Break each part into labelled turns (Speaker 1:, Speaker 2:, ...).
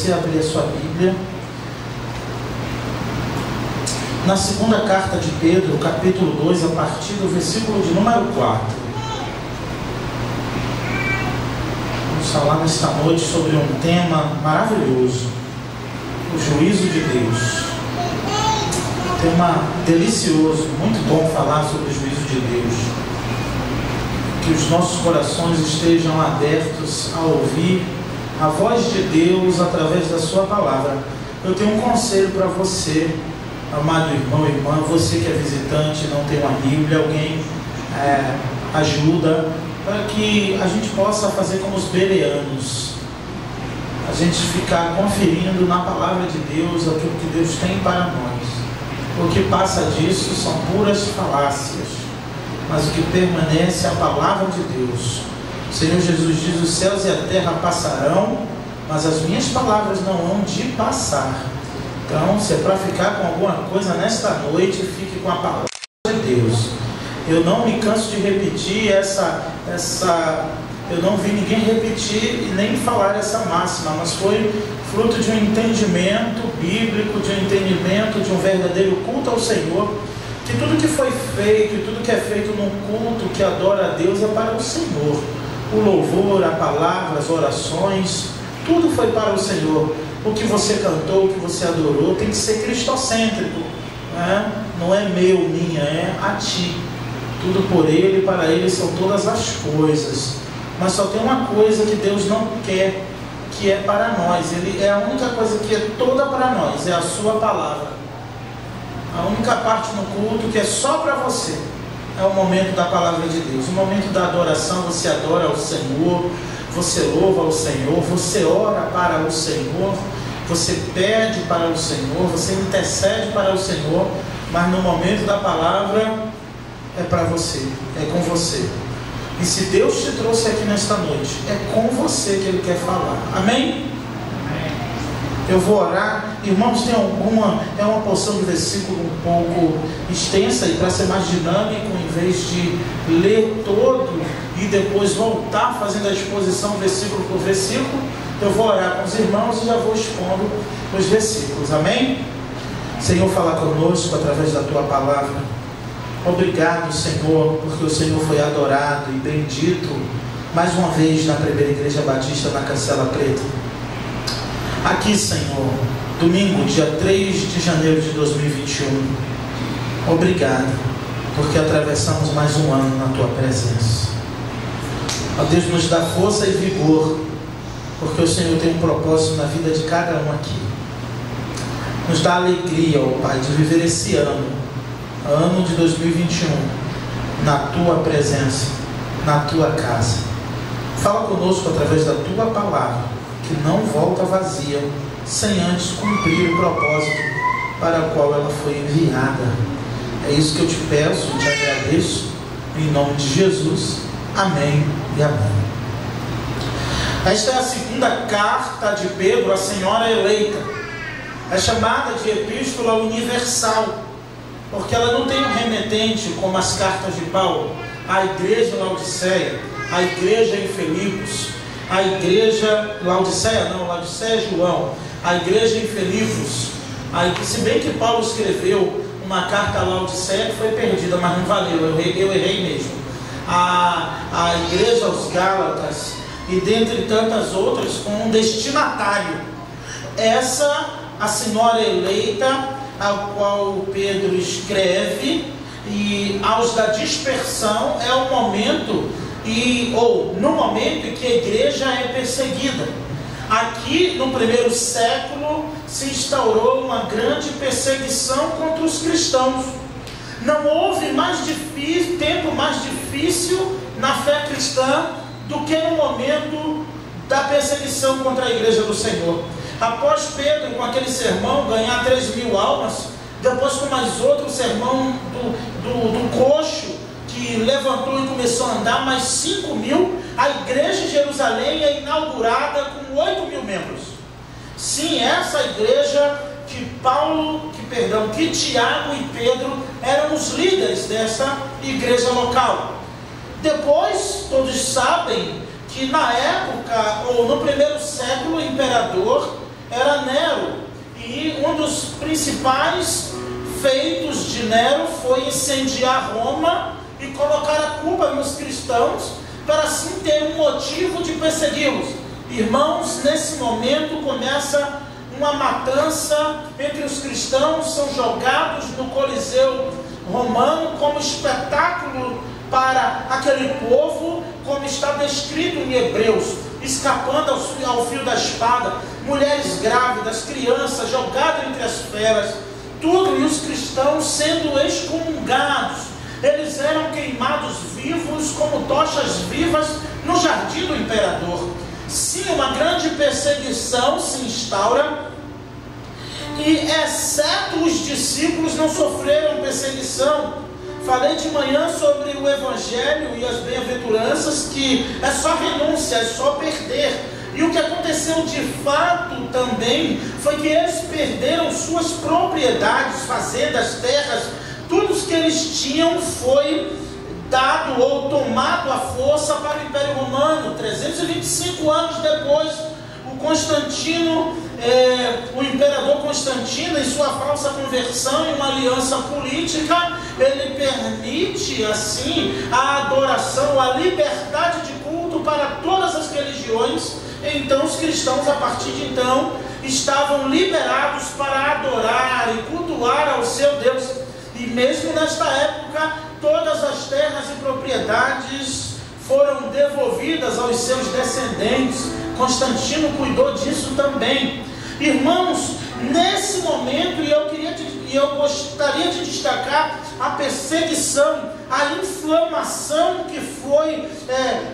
Speaker 1: você abrir a sua Bíblia na segunda carta de Pedro, capítulo 2, a partir do versículo de número 4. Vamos falar nesta noite sobre um tema maravilhoso: o juízo de Deus. Tema delicioso, muito bom falar sobre o juízo de Deus. Que os nossos corações estejam abertos a ouvir a voz de Deus através da sua palavra. Eu tenho um conselho para você, amado irmão e irmã, você que é visitante, não tem uma Bíblia, alguém ajuda, para que a gente possa fazer como os bereanos, a gente ficar conferindo na palavra de Deus aquilo que Deus tem para nós. O que passa disso são puras falácias, mas o que permanece é a palavra de Deus. O Senhor Jesus diz: os céus e a terra passarão, mas as minhas palavras não hão de passar. Então, se é para ficar com alguma coisa nesta noite, fique com a palavra de Deus. Eu não me canso de repetir eu não vi ninguém repetir e nem falar essa máxima, mas foi fruto de um entendimento bíblico, de um entendimento de um verdadeiro culto ao Senhor, que tudo que foi feito e tudo que é feito num culto que adora a Deus é para o Senhor. O louvor, a palavra, as orações, tudo foi para o Senhor. O que você cantou, o que você adorou, tem que ser cristocêntrico, né? Não é meu, minha, é a ti. Tudo por Ele, para Ele são todas as coisas. Mas só tem uma coisa que Deus não quer, que é para nós. Ele é a única coisa que é toda para nós, é a sua palavra. A única parte no culto que é só para você é o momento da palavra de Deus. O momento da adoração, você adora ao Senhor, você louva ao Senhor, você ora para o Senhor, você pede para o Senhor, você intercede para o Senhor, mas no momento da palavra é para você, é com você. E se Deus te trouxe aqui nesta noite, é com você que Ele quer falar. Amém? Eu vou orar. Irmãos, tem é uma porção de versículo um pouco extensa, e para ser mais dinâmico, em vez de ler todo e depois voltar fazendo a exposição versículo por versículo, eu vou orar com os irmãos e já vou expondo os versículos. Amém? Senhor, fala conosco através da Tua palavra. Obrigado, Senhor, porque o Senhor foi adorado e bendito mais uma vez na Primeira Igreja Batista na Cancela Preta. Aqui, Senhor, domingo, dia 3 de janeiro de 2021. Obrigado, porque atravessamos mais um ano na Tua presença. Ó Deus, nos dá força e vigor, porque o Senhor tem um propósito na vida de cada um aqui. Nos dá alegria, ó Pai, de viver esse ano de 2021, na Tua presença, na Tua casa. Fala conosco através da Tua palavra, que não volta vazia, sem antes cumprir o propósito para o qual ela foi enviada. É isso que eu te peço e te agradeço, em nome de Jesus. Amém e amém. Esta é a segunda carta de Pedro, a Senhora Eleita. É chamada de Epístola Universal, porque ela não tem um remetente como as cartas de Paulo, a igreja em Laodiceia, a igreja em Filipos, a igreja Laodiceia é João, a igreja em Filipos. Se bem que Paulo escreveu uma carta a Laodiceia que foi perdida, mas não valeu, eu errei mesmo. A igreja aos Gálatas, e dentre tantas outras, com um destinatário. Essa, a Senhora Eleita, ao qual Pedro escreve, e aos da dispersão, é o momento, no momento em que a igreja é perseguida. Aqui no primeiro século se instaurou uma grande perseguição contra os cristãos. Não houve tempo mais difícil na fé cristã do que no momento da perseguição contra a igreja do Senhor. Após Pedro, com aquele sermão, ganhar 3.000 almas, depois com mais outro sermão do coxo, que levantou e começou a andar, mais 5.000, a igreja de Jerusalém é inaugurada com 8.000 membros. Sim, essa igreja que Tiago e Pedro eram os líderes dessa igreja local. Depois, todos sabem que na época, ou no primeiro século, o imperador era Nero, e um dos principais feitos de Nero foi incendiar Roma e colocar a culpa nos cristãos, para assim ter um motivo de persegui-los. Irmãos, nesse momento começa uma matança entre os cristãos, são jogados no Coliseu Romano como espetáculo para aquele povo, como está descrito em Hebreus, escapando ao fio da espada, mulheres grávidas, crianças jogadas entre as feras, tudo, e os cristãos sendo excomungados. Eles eram queimados vivos como tochas vivas no jardim do imperador. Sim, uma grande perseguição se instaura, e exceto os discípulos não sofreram perseguição. Falei de manhã sobre o Evangelho e as bem-aventuranças, que é só renúncia, é só perder. E o que aconteceu de fato também foi que eles perderam suas propriedades, fazendas, terras, tudo que eles tinham foi dado ou tomado à força para o Império Romano. 325 anos depois, o Constantino, o imperador Constantino, em sua falsa conversão em uma aliança política, ele permite assim a adoração, a liberdade de culto para todas as religiões. Então os cristãos, a partir de então, estavam liberados para adorar e cultuar ao seu Deus. E mesmo nesta época, todas as terras e propriedades foram devolvidas aos seus descendentes. Constantino cuidou disso também. Irmãos, nesse momento, eu gostaria de destacar a perseguição, a inflamação que foi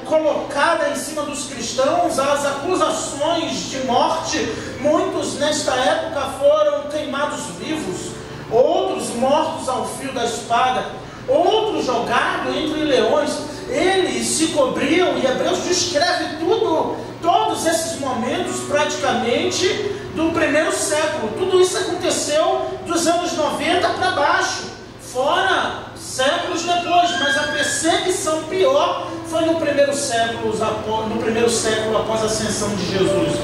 Speaker 1: colocada em cima dos cristãos, as acusações de morte. Muitos nesta época foram queimados vivos, outros mortos ao fio da espada, outros jogados entre leões. Eles se cobriam, e Hebreus descreve todos esses momentos praticamente do primeiro século. Tudo isso aconteceu dos anos 90 para baixo, fora séculos depois, mas a perseguição pior foi no primeiro século após a ascensão de Jesus.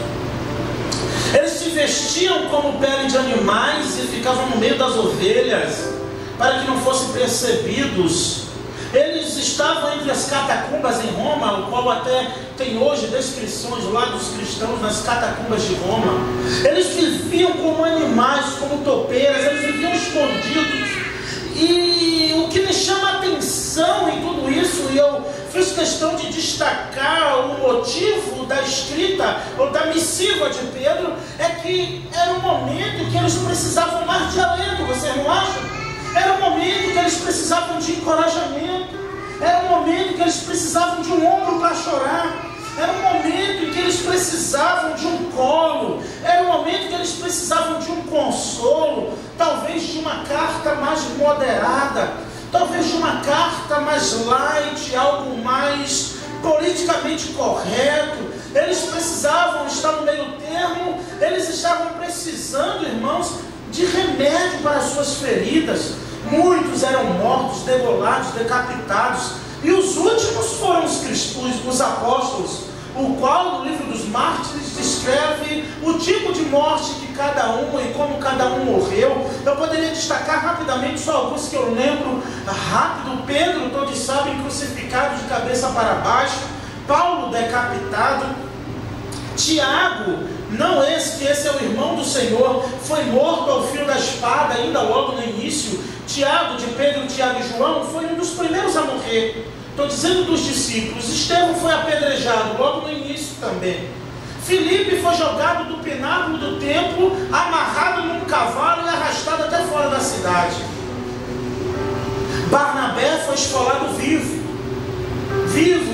Speaker 1: Eles se vestiam como pele de animais e ficavam no meio das ovelhas, para que não fossem percebidos. Eles estavam entre as catacumbas em Roma, o qual até tem hoje descrições lá dos cristãos nas catacumbas de Roma. Eles viviam como animais, como topeiras, eles viviam escondidos. E o que me chama a atenção em tudo isso, e eu fiz questão de destacar o motivo da escrita ou da missiva de Pedro, é que era um momento que eles precisavam mais de alento, vocês não acham? Era um momento que eles precisavam de encorajamento, era um momento que eles precisavam de um ombro para chorar, era um momento em que eles precisavam de um colo, era um momento que eles precisavam de um consolo, talvez de uma carta mais moderada, talvez de uma carta mais light, algo mais politicamente correto. Eles precisavam estar no meio termo, eles estavam precisando, irmãos, de remédio para as suas feridas. Muitos eram mortos, degolados, decapitados, e os últimos foram os apóstolos, o qual no livro dos mártires descreve o tipo de morte que cada um e como cada um morreu. Eu poderia destacar rapidamente só alguns que eu lembro rápido. Pedro, todos sabem, crucificado de cabeça para baixo. Paulo, decapitado. Tiago, não esse, que esse é o irmão do Senhor, foi morto ao fio da espada ainda logo no início. Tiago, de Pedro, Tiago e João, foi um dos primeiros a morrer. Estou dizendo dos discípulos. Estevão foi apedrejado logo no início também. Filipe foi jogado do pináculo do templo, amarrado num cavalo e arrastado até fora da cidade. Barnabé foi esfolado vivo,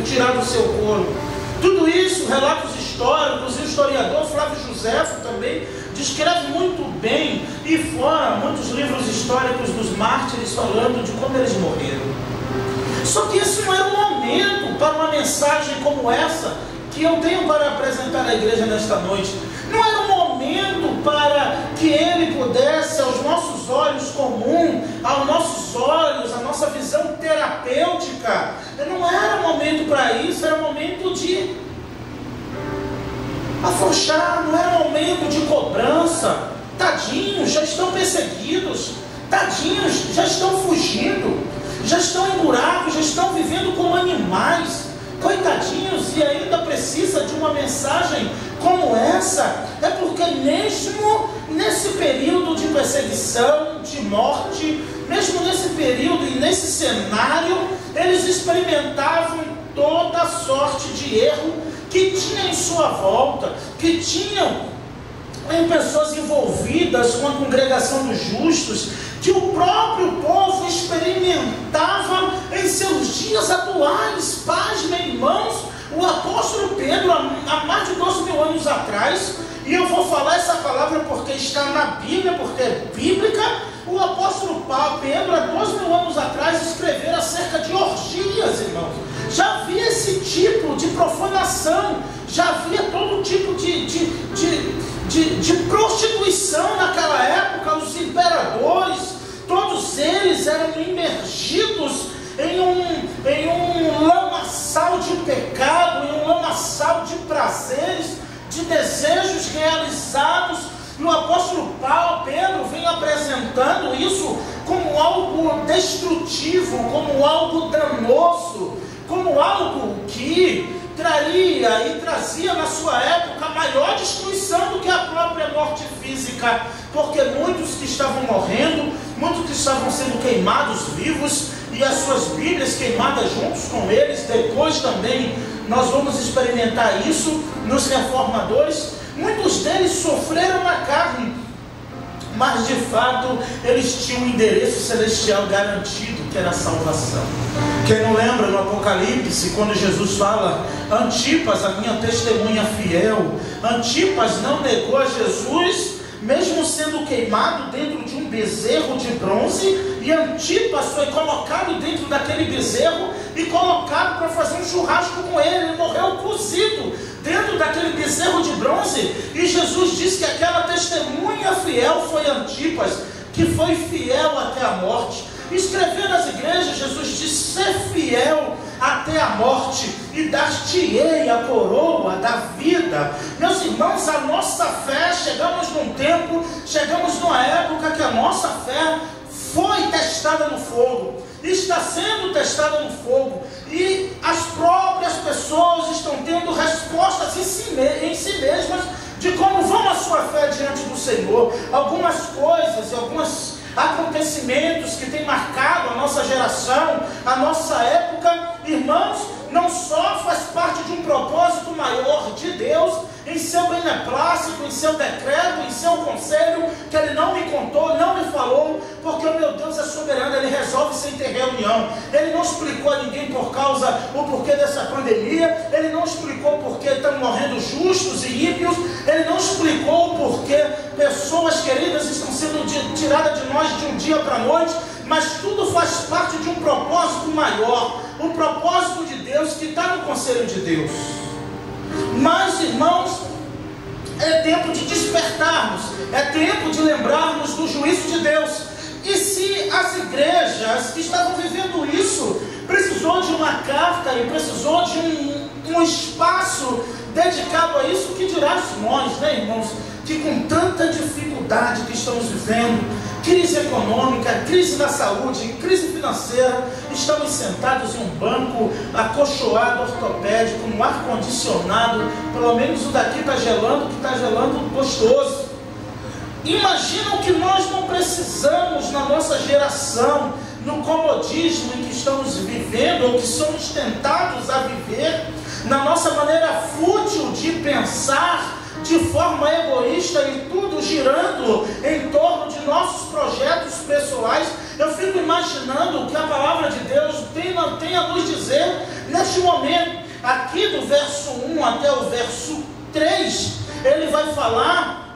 Speaker 1: tirado do seu corpo. Tudo isso, relatos históricos, e o historiador Flávio Joséfo também descreve muito bem, e fora muitos livros históricos dos mártires falando de como eles morreram. Só que esse não era um momento para uma mensagem como essa que eu tenho para apresentar à igreja nesta noite. Não era um momento para que ele pudesse, aos nossos olhos comuns, aos nossos olhos, a nossa visão terapêutica, não era um momento para isso, era um momento de afrouxar, não era um momento de cobrança. Tadinhos, já estão perseguidos. Tadinhos, já estão fugindo. Já estão em buracos, já estão vivendo como animais. Coitadinhos, e ainda precisa de uma mensagem como essa. É porque mesmo nesse período de perseguição, de morte, mesmo nesse período e nesse cenário, eles experimentavam toda sorte de erro que tinha em sua volta, que tinham em pessoas envolvidas com a congregação dos justos, que o próprio povo experimentava em seus dias atuais. Pasmem, irmãos, o apóstolo Pedro, há mais de 2.000 anos atrás, e eu vou falar essa palavra porque está na Bíblia, porque é bíblica, o apóstolo Pedro, há 2.000 anos atrás, escreveu acerca de orgias, irmãos. Já havia esse tipo de profanação, já havia todo tipo de prostituição naquela época. Os imperadores, todos eles eram imergidos em um lamaçal de pecado, em um lamaçal de prazeres, de desejos realizados. E o apóstolo Pedro vem apresentando isso como algo destrutivo, como algo danoso, como algo que traria e trazia na sua época maior destruição do que a própria morte física, porque muitos que estavam morrendo, muitos que estavam sendo queimados vivos, e as suas Bíblias queimadas juntos com eles. Depois também nós vamos experimentar isso nos reformadores. Muitos deles sofreram na carne, mas de fato eles tinham um endereço celestial garantido, que era a salvação. Quem não lembra no Apocalipse, quando Jesus fala: Antipas, a minha testemunha fiel, Antipas não negou a Jesus, mesmo sendo queimado dentro de um bezerro de bronze, e Antipas foi colocado dentro daquele bezerro e colocado para fazer um churrasco com ele. Ele morreu cozido dentro daquele bezerro de bronze, e Jesus disse que aquela testemunha fiel foi Antipas, que foi fiel até a morte. Escrevendo às igrejas, Jesus disse: ser fiel até a morte, e dar-te-ei a coroa da vida. Meus irmãos, a nossa fé, chegamos num tempo, chegamos numa época que a nossa fé foi testada no fogo, está sendo testada no fogo, e as próprias pessoas estão tendo respostas em si mesmas de como vão a sua fé diante do Senhor. Algumas coisas e alguns acontecimentos que têm marcado a nossa geração, a nossa época, irmãos, não só faz parte de um propósito maior de Deus, em seu beneplácito, em seu decreto, em seu conselho, que Ele não me contou, não me falou, porque o meu Deus é soberano. Ele resolve sem ter reunião. Ele não explicou a ninguém por causa, o porquê dessa pandemia. Ele não explicou porque estão morrendo justos e ímpios. Ele não explicou porque pessoas queridas estão sendo tiradas de nós de um dia para a noite. Mas tudo faz parte de um propósito maior, o propósito de Deus que está no conselho de Deus. Mas, irmãos, é tempo de despertarmos, é tempo de lembrarmos do juízo de Deus. E se as igrejas que estavam vivendo isso precisou de uma carta e precisou de um espaço dedicado a isso, que dirá nós, né, irmãos, que com tanta dificuldade que estamos vivendo, crise econômica, crise da saúde, crise financeira, estamos sentados em um banco acolchoado, ortopédico, no ar-condicionado, pelo menos o daqui está gelando, que está gelando gostoso. Imaginam que nós não precisamos, na nossa geração, no comodismo em que estamos vivendo, ou que somos tentados a viver, na nossa maneira fútil de pensar, de forma egoísta, e tudo girando em torno de nossos projetos pessoais. Eu fico imaginando o que a palavra de Deus tem a nos dizer neste momento. Aqui do verso 1 até o verso 3, ele vai falar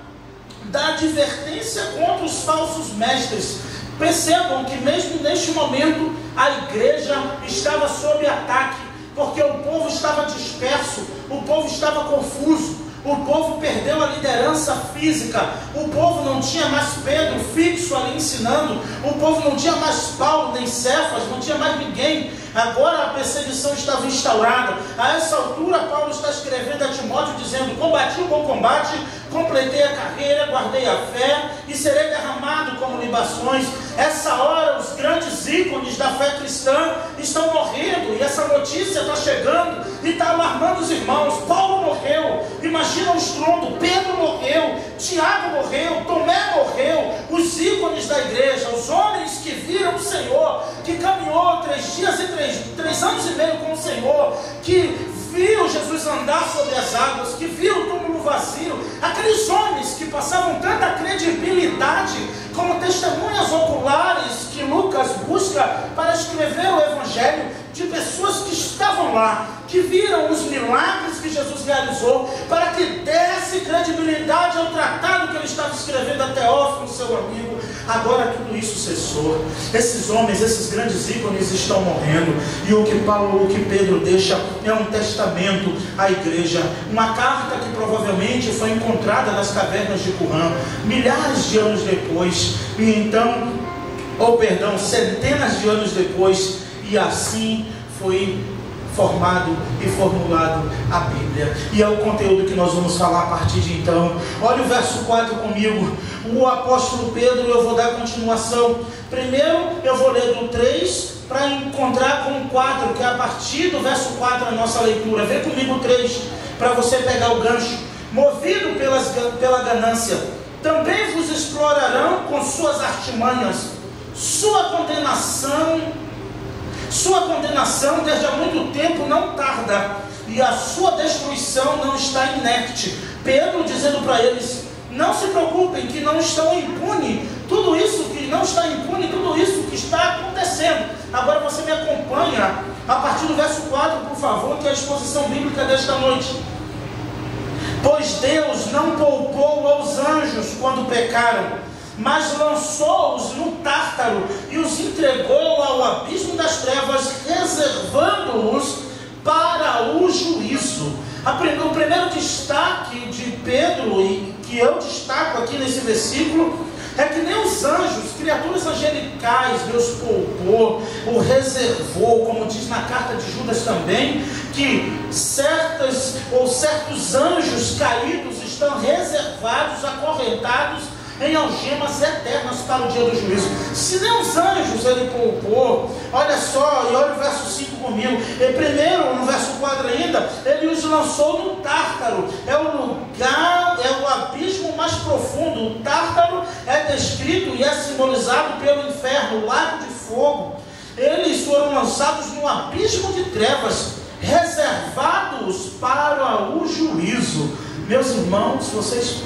Speaker 1: da advertência contra os falsos mestres. Percebam que mesmo neste momento a igreja estava sob ataque, porque o povo estava disperso, o povo estava confuso. O povo perdeu a liderança física. O povo não tinha mais Pedro fixo ali ensinando. O povo não tinha mais Paulo, nem Cefas, não tinha mais ninguém. Agora a perseguição estava instaurada. A essa altura Paulo está escrevendo a Timóteo dizendo: combati o bom combate, completei a carreira, guardei a fé e serei derramado como libações. Essa hora os grandes ícones da fé cristã estão morrendo, e essa notícia está chegando e está alarmando os irmãos. Paulo morreu, imagina o estrondo. Pedro morreu, Tiago morreu, Tomé morreu. Os ícones da igreja, os homens que viram o Senhor, que caminhou 3 dias e 3 anos e meio com o Senhor, que viu Jesus andar sobre as águas, que viu o túmulo vazio, aqueles homens que passavam tanta credibilidade como testemunhas oculares que Lucas busca para escrever o Evangelho, de pessoas que estavam lá, que viram os milagres que Jesus realizou, para que desse credibilidade ao tratado que ele estava escrevendo a Teófilo, seu amigo. Agora tudo isso cessou. Esses homens, esses grandes ícones estão morrendo, e o que Pedro deixa é um testamento à igreja, uma carta que provavelmente foi encontrada nas cavernas de Qumran, milhares de anos depois, centenas de anos depois, e assim foi formado e formulado a Bíblia. E é o conteúdo que nós vamos falar a partir de então. Olha o verso 4 comigo. O apóstolo Pedro, eu vou dar continuação. Primeiro eu vou ler do 3 para encontrar com o 4, que é a partir do verso 4 a nossa leitura. Vem comigo o 3, para você pegar o gancho. Movido pela ganância, também vos explorarão com suas artimanhas. Sua condenação desde há muito tempo não tarda, e a sua destruição não está inerte. Pedro dizendo para eles: não se preocupem, que não estão impunes tudo isso que está acontecendo. Agora você me acompanha a partir do verso 4, por favor, que é a exposição bíblica desta noite. Pois Deus não poupou aos anjos quando pecaram, mas lançou-os no Tártaro e os entregou ao abismo das trevas, reservando-os para o juízo. O primeiro destaque de Pedro, e que eu destaco aqui nesse versículo, é que nem os anjos, criaturas angelicais, Deus poupou, ou reservou, como diz na carta de Judas também, que certos anjos caídos estão reservados, acorrentados em algemas eternas para o dia do juízo. Se nem os anjos ele poupou, olha só, e olha o verso 5 comigo. E primeiro, no verso 4 ainda, ele os lançou no Tártaro. É o lugar, é o abismo mais profundo. O Tártaro é descrito e é simbolizado pelo inferno, o lago de fogo. Eles foram lançados no abismo de trevas, reservados para o juízo. Meus irmãos, vocês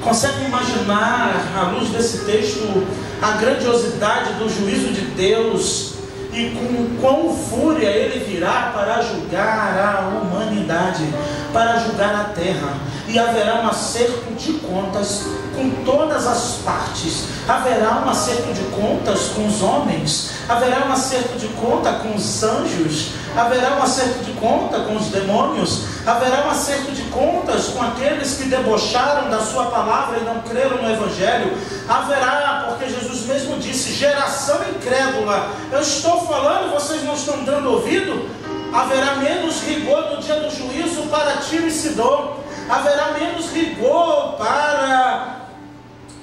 Speaker 1: consegue imaginar, à luz desse texto, a grandiosidade do juízo de Deus e com quão fúria ele virá para julgar a humanidade, para julgar a terra? E haverá um acerto de contas com todas as partes. Haverá um acerto de contas com os homens, haverá um acerto de conta com os anjos, haverá um acerto de conta com os demônios, haverá um acerto de contas com aqueles que debocharam da sua palavra e não creram no Evangelho. Haverá, porque Jesus mesmo disse: geração incrédula, eu estou falando, vocês não estão dando ouvido. Haverá menos rigor no dia do juízo para Tiro e Sidom, haverá menos rigor para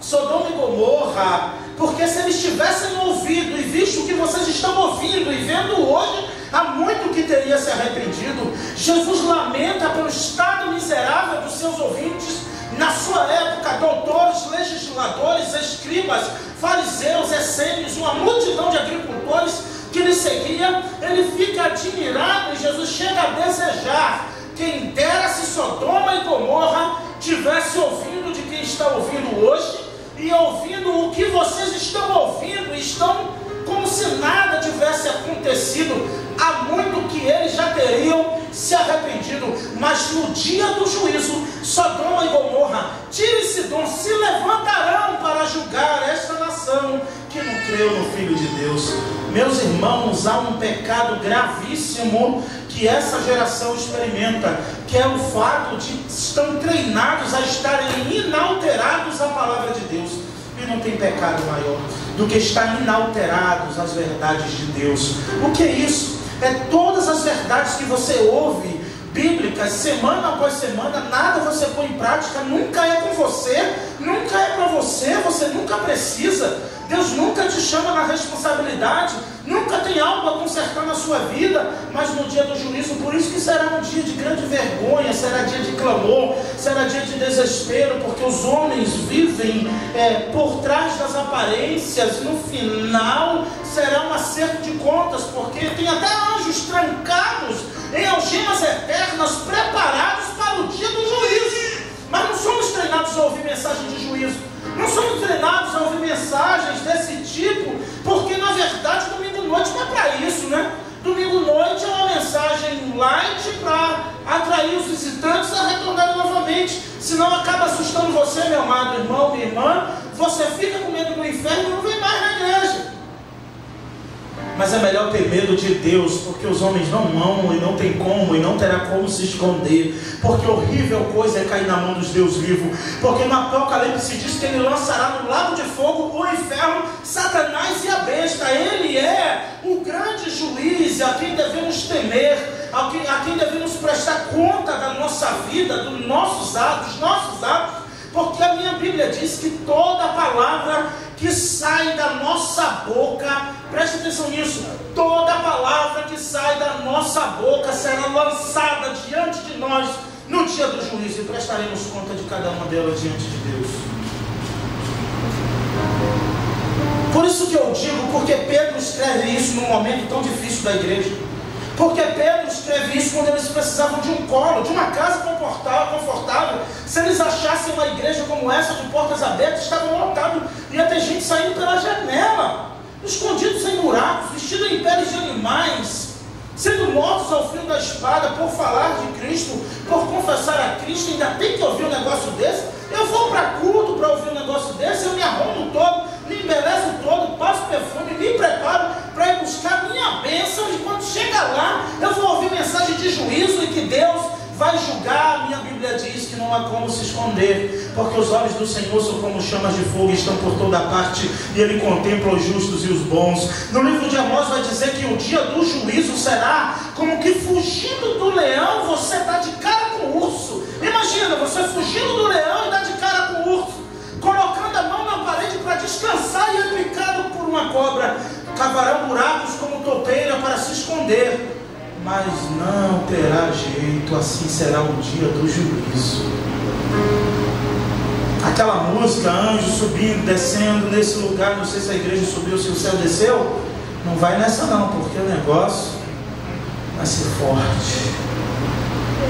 Speaker 1: Sodoma e Gomorra, porque se eles tivessem ouvido e visto o que vocês estão ouvindo e vendo hoje, há muito que teria se arrependido. Jesus lamenta pelo estado miserável dos seus ouvintes. Na sua época, doutores, legisladores, escribas, fariseus, essênios, uma multidão de agricultores que lhe seguia. Ele fica admirado e Jesus chega a desejar: quem dera se Sodoma e Gomorra tivesse ouvindo de quem está ouvindo hoje, e ouvindo o que vocês estão ouvindo, estão como se nada tivesse acontecido. Há muito que eles já teriam se arrependido, mas no dia do juízo, Sodoma e Gomorra, Tiro e Sidom se levantarão para julgar esta nação que não creu no Filho de Deus. Meus irmãos, há um pecado gravíssimo que essa geração experimenta, que é o fato de estão treinados a estarem inalterados à palavra de Deus. E não tem pecado maior do que estar inalterados às verdades de Deus. O que é isso? É todas as verdades que você ouve bíblicas, semana após semana, nada você põe em prática, nunca é com você, nunca é para você, você nunca precisa. Deus nunca te chama na responsabilidade, nunca tem algo a consertar na sua vida, mas no dia do juízo, por isso que será um dia de grande vergonha, será dia de clamor, será dia de desespero, porque os homens vivem por trás das aparências. No final será um acerto de contas, porque tem até anjos trancados em algemas eternas, preparados para o dia do juízo. Mas não somos treinados a ouvir mensagem de juízo, não somos treinados a ouvir mensagens desse tipo, porque na verdade domingo noite não é para isso, né? Domingo noite é uma mensagem light para atrair os visitantes a retornarem novamente, senão acaba assustando você, meu amado irmão, minha irmã, você fica com medo do inferno e não vem mais na igreja. Mas é melhor ter medo de Deus, porque os homens não amam e não tem como, e não terá como se esconder, porque horrível coisa é cair na mão dos Deus vivos, porque no Apocalipse diz que ele lançará no lago de fogo, o inferno, Satanás e a besta. Ele é o grande juiz, a quem devemos temer, a quem devemos prestar conta da nossa vida, dos nossos atos, porque a minha Bíblia diz que toda palavra que sai da nossa boca, preste atenção nisso, toda palavra que sai da nossa boca será lançada diante de nós no dia do juízo, e prestaremos conta de cada uma delas diante de Deus. Por isso que eu digo, porque Pedro escreve isso num momento tão difícil da igreja, porque Pedro escreve isso quando eles precisavam de um colo, de uma casa confortável. Se eles achassem uma igreja como essa, de portas abertas, estavam lotados, ia ter gente saindo pela janela, escondidos em buracos, vestidos em peles de animais, sendo mortos ao fio da espada por falar de Cristo, por confessar a Cristo. Ainda tem que ouvir um negócio desse? Eu vou para culto para ouvir um negócio desse, eu me arrumo todo, me embelezo todo, passo perfume, me preparo para ir buscar minha bênção, e quando chega lá, eu vou ouvir mensagem de juízo e que Deus vai julgar. Minha Bíblia diz que não há como se esconder, porque os olhos do Senhor são como chamas de fogo, estão por toda parte, e Ele contempla os justos e os bons. No livro de Amós vai dizer que o dia do juízo será como que fugindo do leão, você dá de cara com o urso. Imagina, você fugindo do leão e dá de cara com o urso, colocando a mão na parede para descansar e é picado por uma cobra. Cavarão buracos como topeira para se esconder, mas não terá jeito, assim será o dia do juízo. Aquela música, anjo subindo, descendo nesse lugar, não sei se a igreja subiu, se o céu desceu, não vai nessa não, porque o negócio vai ser forte.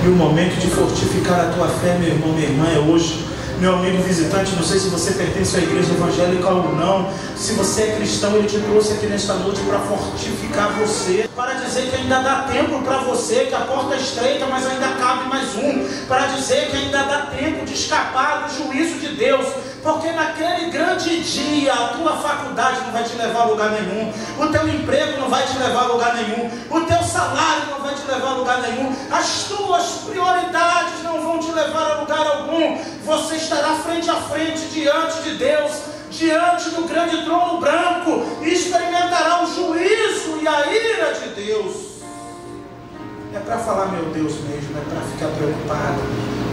Speaker 1: E o momento de fortificar a tua fé, meu irmão, minha irmã, é hoje. Meu amigo visitante, não sei se você pertence à igreja evangélica ou não, se você é cristão, Ele te trouxe aqui nesta noite para fortificar você, para dizer que ainda dá tempo para você, que a porta é estreita, mas ainda cabe mais um, para dizer que ainda dá tempo de escapar do juízo de Deus, porque naquele grande dia a tua faculdade não vai te levar a lugar nenhum, o teu emprego não vai te levar a lugar nenhum, o teu salário não vai te levar a lugar nenhum, as tuas prioridades não vão te levar a lugar algum. Você estará frente a frente diante de Deus, diante do grande trono branco, e experimentará o juízo e a ira de Deus. É para falar meu Deus mesmo, é para ficar preocupado,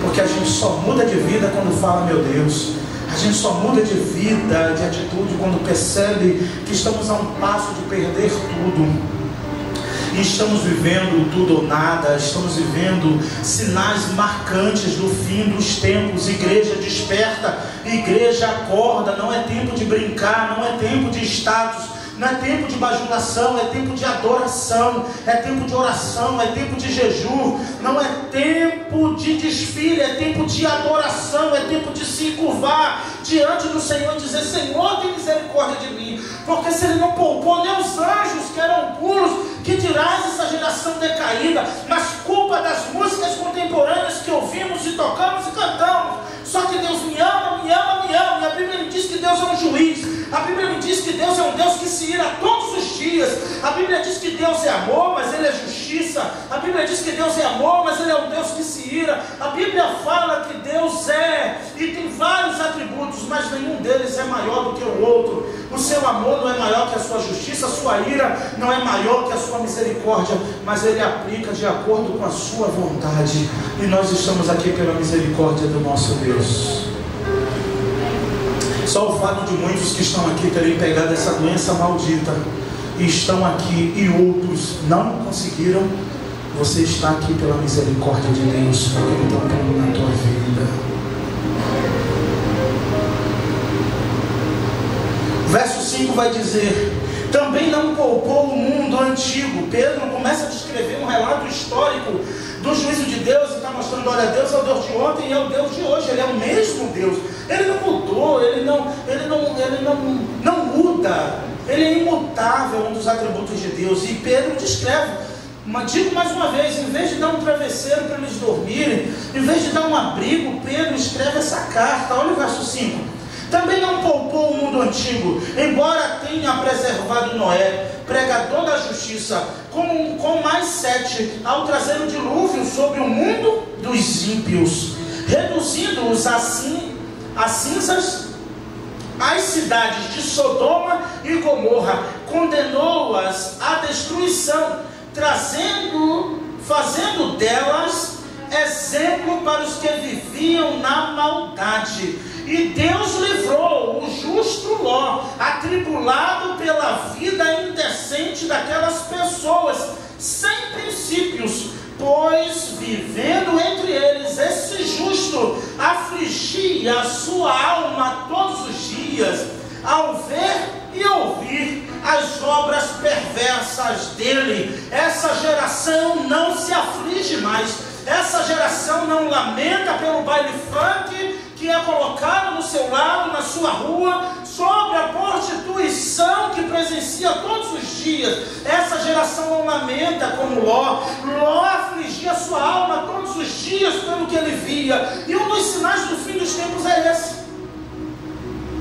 Speaker 1: porque a gente só muda de vida quando fala meu Deus. A gente só muda de vida, de atitude, quando percebe que estamos a um passo de perder tudo. E estamos vivendo tudo ou nada, estamos vivendo sinais marcantes do fim dos tempos. Igreja desperta, igreja acorda, não é tempo de brincar, não é tempo de status, não é tempo de bajulação, é tempo de adoração, é tempo de oração, é tempo de jejum, não é tempo de desfile, é tempo de adoração, é tempo de se curvar diante do Senhor e dizer: Senhor, tem misericórdia de mim, porque se Ele não poupou nem os anjos que eram puros, que dirás essa geração decaída, mas culpa das músicas contemporâneas que ouvimos e tocamos e cantamos. Só que Deus me ama, me ama, me ama, e a Bíblia me diz que Deus é um juiz, a Bíblia me diz que Deus é um Deus que se ira todos os dias, a Bíblia diz que Deus é amor, mas Ele é justiça, a Bíblia diz que Deus é amor, mas Ele é um Deus que se ira, a Bíblia fala que Deus é, e tem vários atributos, mas nenhum deles é maior do que o outro. O seu amor não é maior que a sua justiça, a sua ira não é maior que a sua misericórdia, mas Ele aplica de acordo com a sua vontade. E nós estamos aqui pela misericórdia do nosso Deus. Só o fato de muitos que estão aqui terem pegado essa doença maldita e estão aqui e outros não conseguiram, você está aqui pela misericórdia de Deus, porque Ele tem um plano na tua vida. Verso 5 vai dizer: também não poupou o mundo antigo. Pedro começa a descrever um relato histórico do juízo de Deus, e está mostrando, olha, Deus é o Deus de ontem e é o Deus de hoje, Ele é o mesmo Deus, Ele não mudou, Ele não muda, Ele é imutável, um dos atributos de Deus. E Pedro descreve, digo mais uma vez, em vez de dar um travesseiro para eles dormirem, em vez de dar um abrigo, Pedro escreve essa carta. Olha o verso 5: também não poupou o mundo antigo, embora tenha preservado Noé, pregador da justiça, com mais 7, ao trazer o dilúvio sobre o mundo dos ímpios, reduzindo-os assim a cinzas, as cidades de Sodoma e Gomorra, condenou-as à destruição, fazendo delas exemplo para os que viviam na maldade. E Deus livrou o justo Ló, atribulado pela vida indecente daquelas pessoas, sem princípios, pois vivendo entre eles, esse justo afligia a sua alma todos os dias, ao ver e ouvir as obras perversas dele. Essa geração não se aflige mais, essa geração não lamenta pelo baile funk que é colocado no seu lado, na sua rua, sobre a prostituição que presencia todos os dias. Essa geração não lamenta como Ló. Ló afligia sua alma todos os dias pelo que ele via. E um dos sinais do fim dos tempos é esse.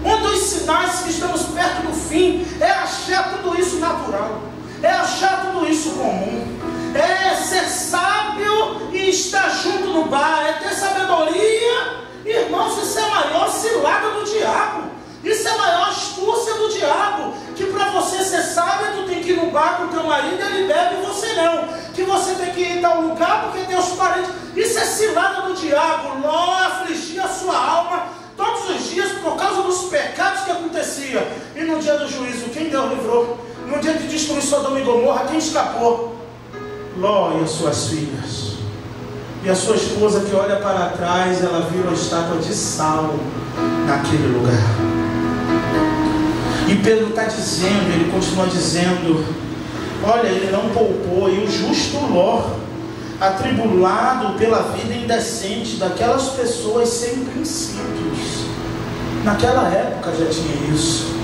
Speaker 1: Um dos sinais que estamos perto do fim é achar tudo isso natural, é achar tudo isso comum, é ser sábio e estar junto no bar, é ter sabedoria. Irmãos, isso é a maior cilada do diabo, isso é a maior astúcia do diabo, que para você ser sábio, tu tem que ir no bar com o teu marido, ele bebe e você não, que você tem que ir em tal lugar porque tem os parentes. Isso é cilada do diabo. Ló afligia a sua alma todos os dias por causa dos pecados que acontecia. E no dia do juízo, quem Deus livrou? No dia de destruir Sodoma e Gomorra, quem escapou? Ló e as suas filhas. E a sua esposa, que olha para trás, ela vira uma estátua de sal naquele lugar. E Pedro está dizendo, ele continua dizendo, olha, ele não poupou, e o justo Ló, atribulado pela vida indecente daquelas pessoas sem princípios. Naquela época já tinha isso.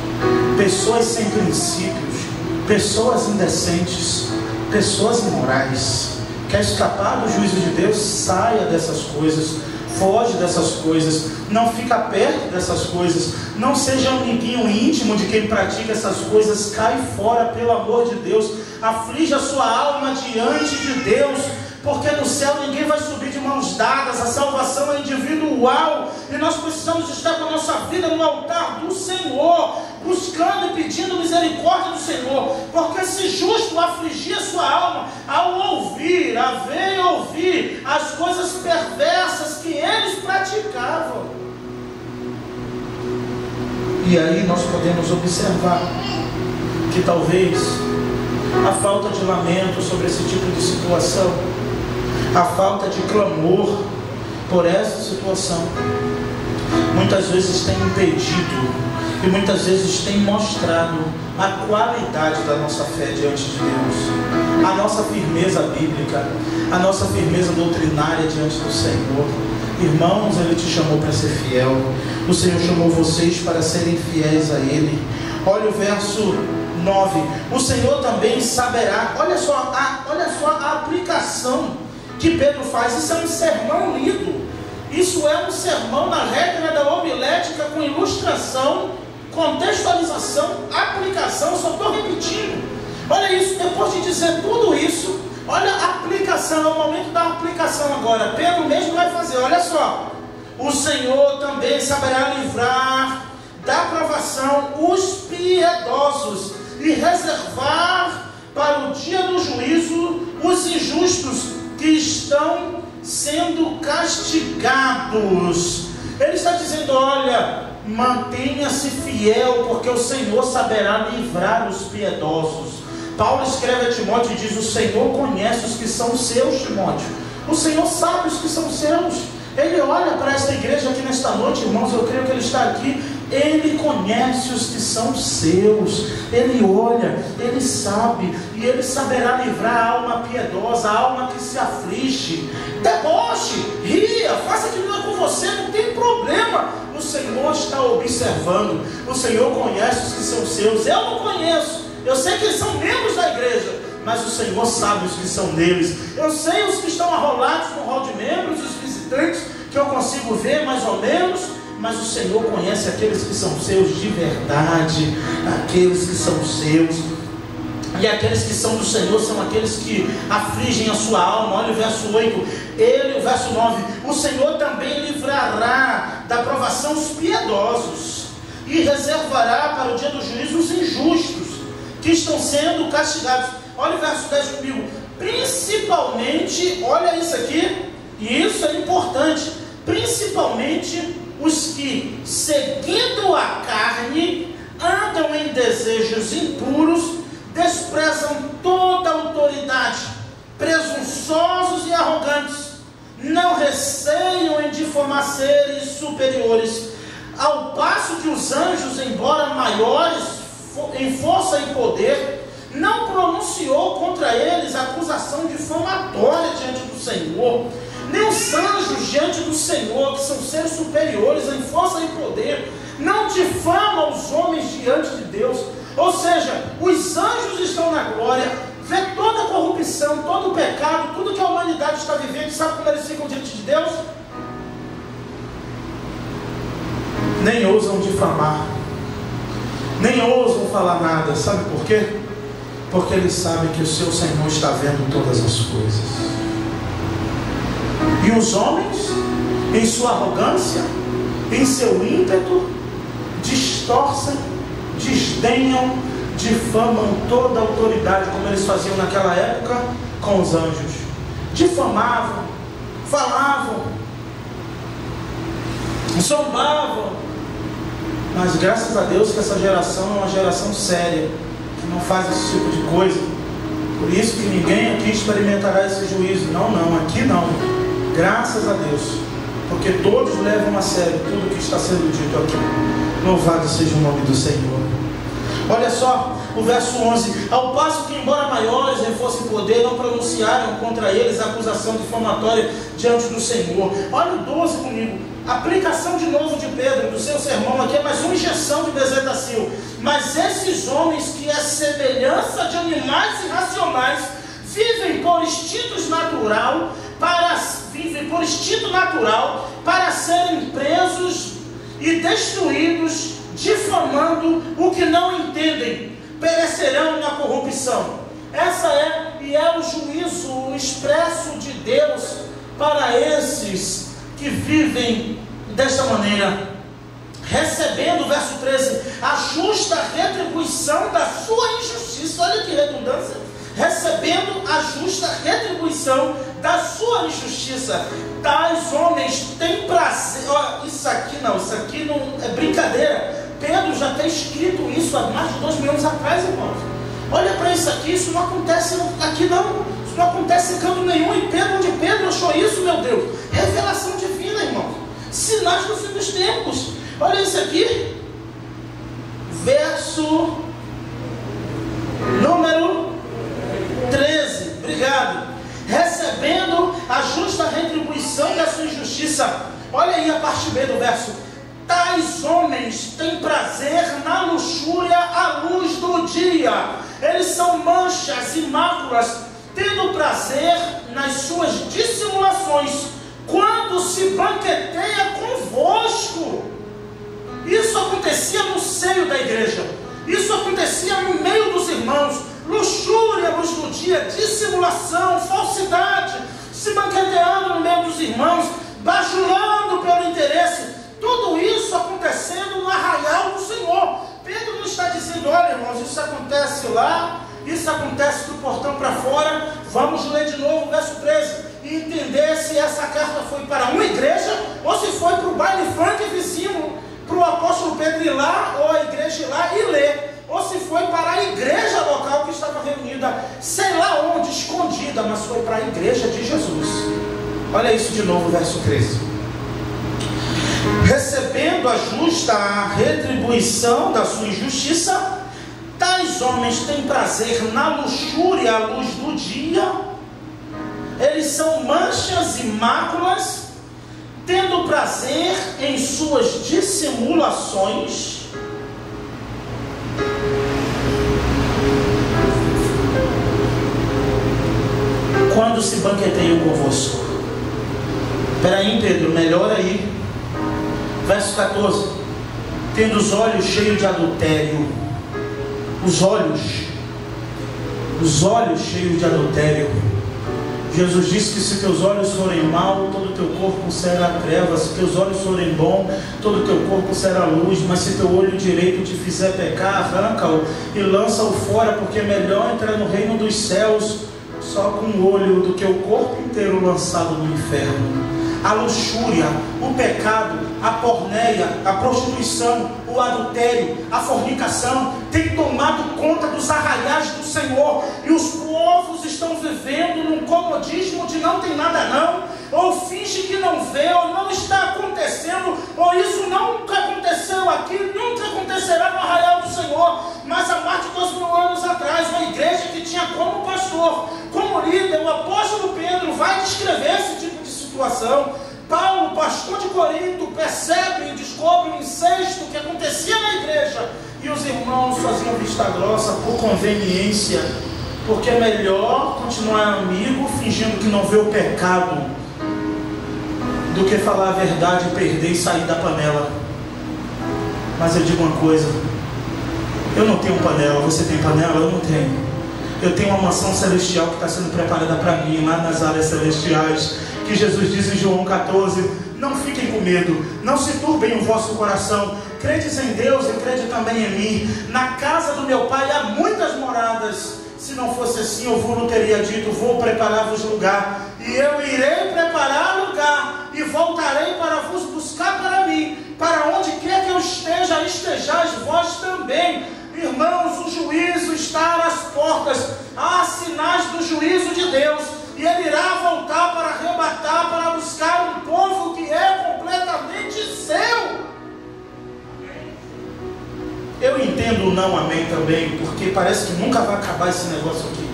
Speaker 1: Pessoas sem princípios, pessoas indecentes, pessoas imorais. Quer escapar do juízo de Deus? Saia dessas coisas, foge dessas coisas, não fica perto dessas coisas, não seja amiguinho íntimo de quem pratica essas coisas, cai fora pelo amor de Deus, aflige a sua alma diante de Deus, porque no céu ninguém vai subir de mãos dadas, a salvação é individual, e nós precisamos estar com a nossa vida no altar do Senhor, buscando e pedindo misericórdia do Senhor, porque esse justo afligia a sua alma ao ouvir, a ver e ouvir as coisas perversas que eles praticavam. E aí nós podemos observar que talvez a falta de lamento sobre esse tipo de situação, a falta de clamor por essa situação, muitas vezes tem impedido e muitas vezes tem mostrado a qualidade da nossa fé diante de Deus, a nossa firmeza bíblica, a nossa firmeza doutrinária diante do Senhor. Irmãos, Ele te chamou para ser fiel, o Senhor chamou vocês para serem fiéis a Ele. Olha o verso 9, o Senhor também saberá. Olha só a aplicação que Pedro faz. Isso é um sermão lido, isso é um sermão na regra da homilética, com ilustração, contextualização, aplicação. Só estou repetindo. Olha isso, depois de dizer tudo isso, olha a aplicação, é o momento da aplicação agora. Pedro mesmo vai fazer, olha só: o Senhor também saberá livrar da provação os piedosos e reservar para o dia do juízo os injustos que estão sendo castigados. Ele está dizendo: olha, mantenha-se fiel, porque o Senhor saberá livrar os piedosos. Paulo escreve a Timóteo e diz: o Senhor conhece os que são seus, Timóteo. O Senhor sabe os que são seus. Ele olha para esta igreja aqui nesta noite, irmãos, eu creio que Ele está aqui. Ele conhece os que são seus. Ele olha, Ele sabe, e Ele saberá livrar a alma piedosa, a alma que se aflige. Deboche, ria, faça aquilo que não é com você, não tem problema. O Senhor está observando. O Senhor conhece os que são seus. Eu não conheço, eu sei que eles são membros da igreja, mas o Senhor sabe os que são deles. Eu sei os que estão arrolados no hall de membros, os visitantes que eu consigo ver mais ou menos, mas o Senhor conhece aqueles que são seus de verdade, aqueles que são seus. E aqueles que são do Senhor são aqueles que afligem a sua alma. Olha o verso 8, o verso 9: o Senhor também livrará da provação os piedosos e reservará para o dia do juízo os injustos que estão sendo castigados. Olha o verso 10 comigo. Principalmente, olha isso aqui, e isso é importante, principalmente os que, seguindo a carne, andam em desejos impuros, desprezam toda autoridade, presunçosos e arrogantes, não receiam em difamar seres superiores, ao passo que os anjos, embora maiores em força e poder, não pronunciou contra eles acusação difamatória diante do Senhor. Nem os anjos diante do Senhor, que são seres superiores em força e poder, não difamam os homens diante de Deus. Ou seja, os anjos estão na glória, vê toda a corrupção, todo o pecado, tudo que a humanidade está vivendo. Sabe como eles ficam diante de Deus? Nem ousam difamar, nem ousam falar nada. Sabe por quê? Porque eles sabem que o seu Senhor está vendo todas as coisas. E os homens, em sua arrogância, em seu ímpeto, distorcem, desdenham, difamam toda a autoridade, como eles faziam naquela época com os anjos. Difamavam, falavam, zombavam. Mas graças a Deus que essa geração é uma geração séria, que não faz esse tipo de coisa. Por isso que ninguém aqui experimentará esse juízo. Não, aqui não. Graças a Deus, porque todos levam a sério tudo que está sendo dito aqui. Louvado seja o nome do Senhor. Olha só o verso 11: ao passo que, embora maiores em força e poder, não pronunciaram contra eles a acusação difamatória diante do Senhor. Olha o 12 comigo. Aplicação de novo de Pedro, do seu sermão aqui, é mais uma injeção de bezetacil. Mas esses homens que, à semelhança de animais irracionais, vivem por instinto natural para serem presos e destruídos, difamando o que não entendem, perecerão na corrupção. Essa é o juízo expresso de Deus para esses que vivem desta maneira, recebendo, verso 13, a justa retribuição da sua injustiça. Olha que redundância. Recebendo a justa retribuição da sua injustiça. Tais homens têm prazer. Isso aqui não é brincadeira. Pedro já tem escrito isso há mais de 2000 anos atrás, irmãos. Olha para isso aqui, isso não acontece aqui não. Isso não acontece em canto nenhum. E Pedro, onde Pedro achou isso, meu Deus? Revelação divina, irmãos. Sinais do fim dos tempos. Olha isso aqui. Verso número 13, obrigado. Recebendo a justa retribuição da sua injustiça. Olha aí a parte B do verso. Tais homens têm prazer na luxúria à luz do dia. Eles são manchas e máculas, tendo prazer nas suas dissimulações, quando se banqueteia convosco. Isso acontecia no seio da igreja. Isso acontecia no meio dos irmãos. Luxúria à luz do dia, dissimulação, falsidade, se banqueteando no meio dos irmãos, bajulando pelo interesse. Tudo isso acontecia acontecendo no arraial do Senhor. Pedro não está dizendo: olha, irmãos, isso acontece lá, isso acontece do portão para fora. Vamos ler de novo o verso 13 e entender se essa carta foi para uma igreja ou se foi para o baile funk vizinho, para o apóstolo Pedro ir lá, ou a igreja ir lá e ler, ou se foi para a igreja local que estava reunida, sei lá onde, escondida, mas foi para a igreja de Jesus. Olha isso de novo, verso 13. Recebendo a justa retribuição da sua injustiça, tais homens têm prazer na luxúria à luz do dia. Eles são manchas e máculas, tendo prazer em suas dissimulações. Quando se banqueteiam convosco. Espera aí, Pedro, melhora aí. Verso 14. Tendo os olhos cheios de adultério. Os olhos cheios de adultério. Jesus disse que se teus olhos forem mal, todo o teu corpo será trevas. Se teus olhos forem bom, todo o teu corpo será luz. Mas se teu olho direito te fizer pecar, arranca-o e lança-o fora, porque é melhor entrar no reino dos céus só com o olho do que o corpo inteiro lançado no inferno. A luxúria, o pecado, a porneia, a prostituição, o adultério, a fornicação tem tomado conta dos arraiais do Senhor, e os povos estão vivendo num comodismo de não tem nada não, ou finge que não vê, ou não está acontecendo, ou isso nunca aconteceu aqui, nunca acontecerá no arraial do Senhor. Mas há mais de 2000 anos atrás, uma igreja que tinha como pastor, como líder, o apóstolo Pedro vai descrever esse tipo de situação. Paulo, pastor de Corinto, percebe e descobre o incesto que acontecia na igreja, e os irmãos faziam vista grossa por conveniência, porque é melhor continuar amigo fingindo que não vê o pecado do que falar a verdade, perder e sair da panela. Mas eu digo uma coisa: eu não tenho panela. Você tem panela? Eu não tenho. Eu tenho uma mansão celestial que está sendo preparada para mim lá nas áreas celestiais, que Jesus diz em João 14: não fiquem com medo, não se turbem o vosso coração, credes em Deus e crede também em mim. Na casa do meu Pai há muitas moradas. Se não fosse assim, eu vos teria dito: vou preparar-vos lugar, e eu irei preparar lugar, e voltarei para vos buscar para mim, para onde quer que eu esteja, estejais vós também. Irmãos, o juízo está às portas, há sinais do juízo de Deus, e Ele irá voltar para arrebatar, para buscar um povo que é completamente seu. Eu entendo o não amém também, porque parece que nunca vai acabar esse negócio aqui.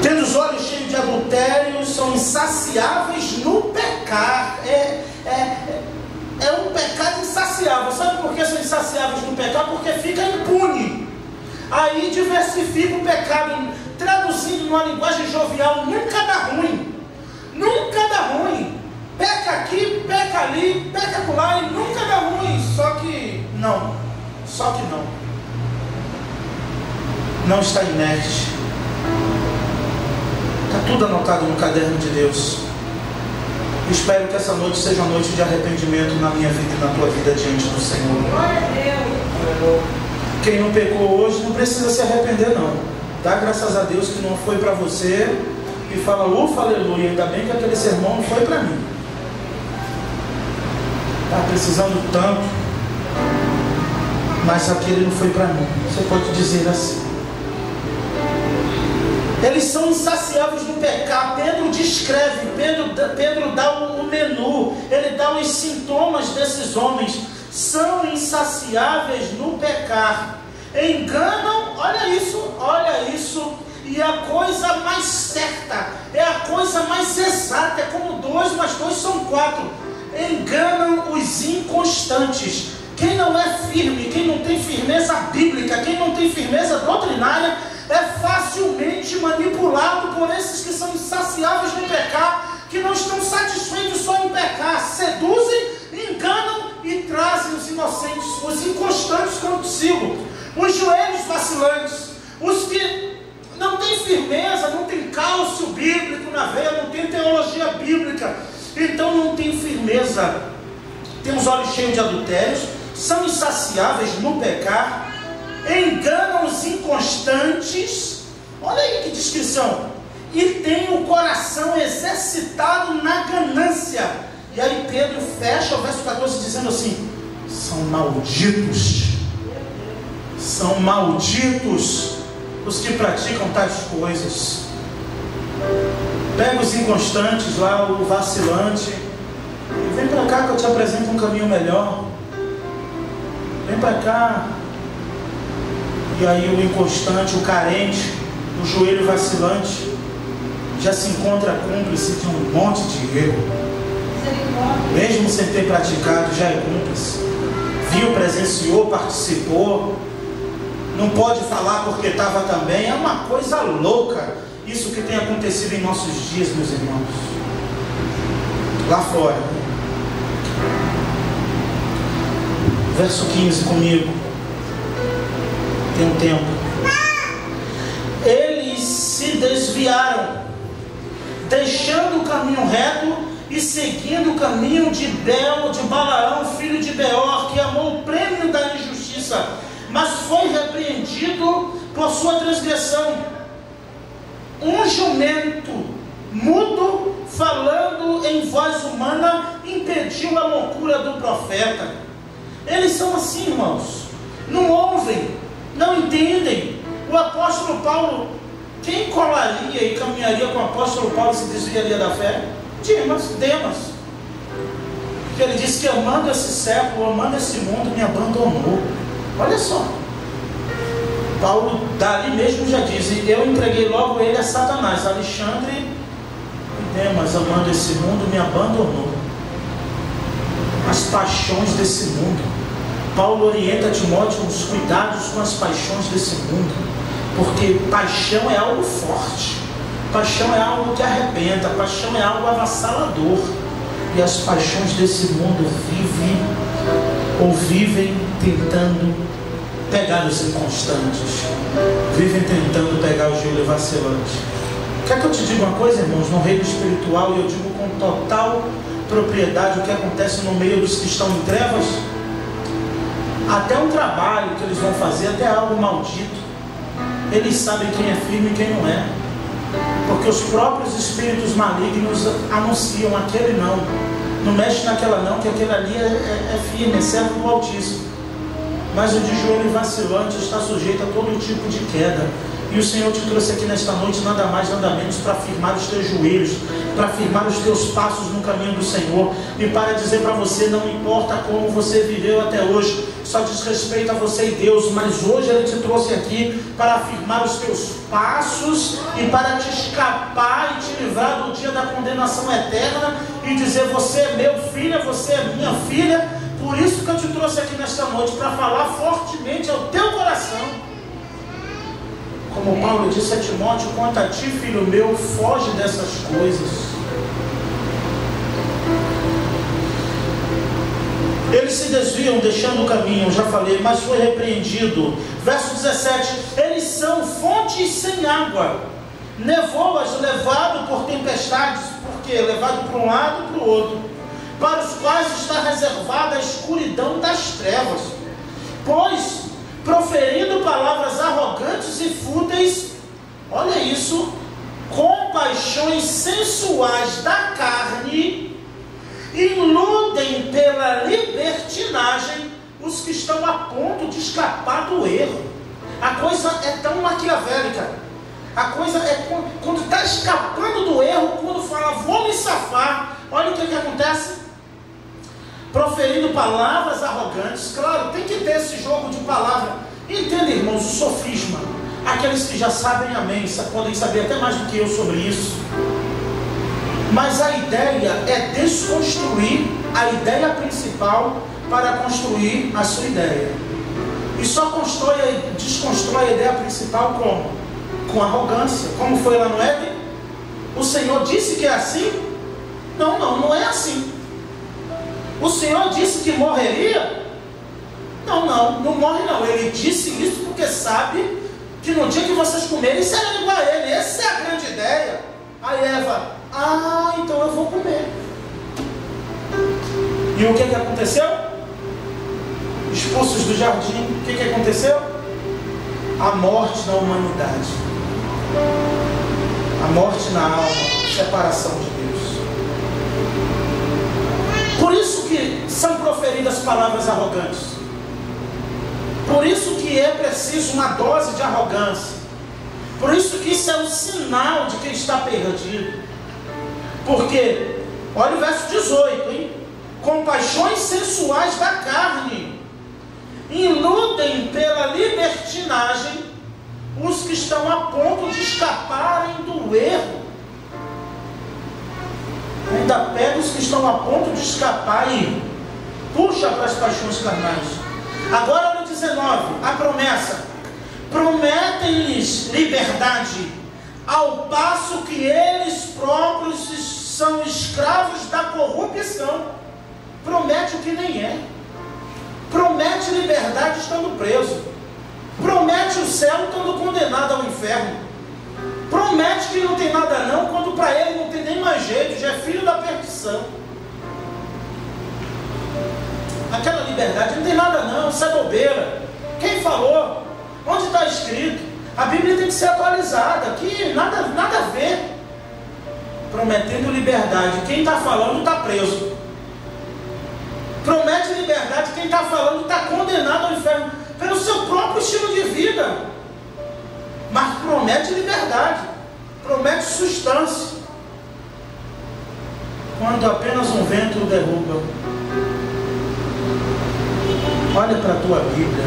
Speaker 1: Tendo os olhos cheios de adultério, são insaciáveis no pecar. É um pecado insaciável. Sabe por que são insaciáveis no pecado? Porque fica impune. Aí diversifica o pecado. Traduzindo numa linguagem jovial, nunca dá ruim. Nunca dá ruim. Peca aqui, peca ali, peca por lá, e nunca dá ruim. Só que não. Não está inerte. Está tudo anotado no caderno de Deus. Espero que essa noite seja uma noite de arrependimento na minha vida e na tua vida diante do Senhor.
Speaker 2: Glória a Deus.
Speaker 1: Quem não pecou hoje não precisa se arrepender não. Dá graças a Deus que não foi para você, e fala: ufa, aleluia, ainda bem que aquele sermão não foi para mim. Está precisando tanto, mas aquele não foi para mim. Você pode dizer assim. Eles são insaciáveis no pecado. Pedro descreve, Pedro dá o menu, ele dá os sintomas desses homens. São insaciáveis no pecar, enganam, olha isso, e a coisa mais certa, é a coisa mais exata, é como 2 mais 2 são 4, enganam os inconstantes. Quem não é firme, quem não tem firmeza bíblica, quem não tem firmeza doutrinária, é facilmente manipulado por esses que são insaciáveis no pecar, que não estão satisfeitos só em pecar, seduzem, enganam e trazem os inocentes, os inconstantes consigo, os joelhos vacilantes, os que não têm firmeza, não têm cálcio bíblico na veia, não têm teologia bíblica, então não tem firmeza, tem os olhos cheios de adultérios, são insaciáveis no pecar, enganam os inconstantes, olha aí que descrição, e tem o coração exercitado na ganância. E aí Pedro fecha o verso 14 dizendo assim: são malditos os que praticam tais coisas. Pega os inconstantes lá, o vacilante, e vem para cá que eu te apresento um caminho melhor. Vem para cá. E aí o inconstante, o carente, o joelho vacilante, já se encontra cúmplice de um monte de erro. Mesmo sem ter praticado, já é cúmplice. Viu, presenciou, participou. Não pode falar porque estava também. É uma coisa louca isso que tem acontecido em nossos dias, meus irmãos. Lá fora. Verso 15 comigo. Tem um tempo. Eles se desviaram, deixando o caminho reto e seguindo o caminho de Balaão, filho de Beor, que amou o prêmio da injustiça, mas foi repreendido por sua transgressão. Um jumento mudo, falando em voz humana, impediu a loucura do profeta. Eles são assim, irmãos, não ouvem, não entendem. O apóstolo Paulo, quem colaria e caminharia com o apóstolo Paulo e se desviaria da fé? Demas. Porque ele disse que amando esse século, amando esse mundo, me abandonou. Olha só, Paulo dali mesmo já diz: eu entreguei logo ele a Satanás. Alexandre e Demas, amando esse mundo, me abandonou. As paixões desse mundo. Paulo orienta Timóteo os cuidados com as paixões desse mundo, porque paixão é algo forte, paixão é algo que arrebenta, paixão é algo avassalador, e as paixões desse mundo vivem tentando pegar os inconstantes, vivem tentando pegar o joelho vacilante. Quer que eu te diga uma coisa, irmãos? No reino espiritual, e eu digo com total propriedade, o que acontece no meio dos que estão em trevas, até um trabalho que eles vão fazer, até algo maldito, eles sabem quem é firme e quem não é, porque os próprios espíritos malignos anunciam: aquele não mexe naquela não, que aquele ali é firme, é servo do Altíssimo. Mas o de joelho vacilante está sujeito a todo tipo de queda. E o Senhor te trouxe aqui nesta noite nada mais, nada menos para firmar os teus joelhos, para firmar os teus passos no caminho do Senhor, e para dizer para você: não importa como você viveu até hoje, só diz respeito a você e Deus, mas hoje Ele te trouxe aqui para afirmar os teus passos e para te escapar e te livrar do dia da condenação eterna e dizer: você é meu filho, você é minha filha. Por isso que eu te trouxe aqui nesta noite, para falar fortemente ao teu coração. Como Paulo disse a Timóteo: quanto a ti, filho meu, foge dessas coisas. Eles se desviam, deixando o caminho, eu já falei, mas foi repreendido. Verso 17: eles são fontes sem água, nevou-as, levado por tempestades, porque levado para um lado e para o outro, para os quais está reservada a escuridão das trevas, pois proferindo palavras arrogantes e fúteis, olha isso, com paixões sensuais da carne, iludem pela libertinagem os que estão a ponto de escapar do erro. A coisa é tão maquiavélica, a coisa é quando está escapando do erro, quando fala: vou me safar, olha o que acontece. Proferindo palavras arrogantes. Claro, tem que ter esse jogo de palavra. Entenda, irmãos, o sofisma. Aqueles que já sabem, amém, podem saber até mais do que eu sobre isso. Mas a ideia é desconstruir a ideia principal para construir a sua ideia. E só desconstrói a ideia principal como? Com arrogância. Como foi lá no Éden? O Senhor disse que é assim? Não é assim. O Senhor disse que morreria? Não morre não. Ele disse isso porque sabe que no dia que vocês comerem serão igual a Ele. Essa é a grande ideia. Aí Eva: então eu vou comer. E o que aconteceu? Expulsos do jardim. O que aconteceu? A morte na humanidade, a morte na alma, separação de Deus. Por isso que são proferidas palavras arrogantes. Por isso que é preciso uma dose de arrogância. Por isso que isso é um sinal de quem está perdido. Porque, olha o verso 18, hein? Com paixões sensuais da carne, iludem pela libertinagem os que estão a ponto de escaparem do erro. Ainda pega os que estão a ponto de escapar e puxa para as paixões carnais. Agora no 19, a promessa: prometem-lhes liberdade, ao passo que eles próprios são escravos da corrupção. Promete o que nem é. Promete liberdade estando preso. Promete o céu estando condenado ao inferno. Promete que não tem nada não, quando para ele não tem nem mais jeito, já é filho da perdição. Aquela liberdade não tem nada não, isso é bobeira. Quem falou? Onde está escrito? A Bíblia tem que ser atualizada. Aqui nada a ver. Prometendo liberdade, quem está falando está preso. Promete liberdade, quem está falando está condenado ao inferno pelo seu próprio estilo de vida. Mas promete liberdade, promete substância, quando apenas um vento o derruba. Olha para a tua Bíblia,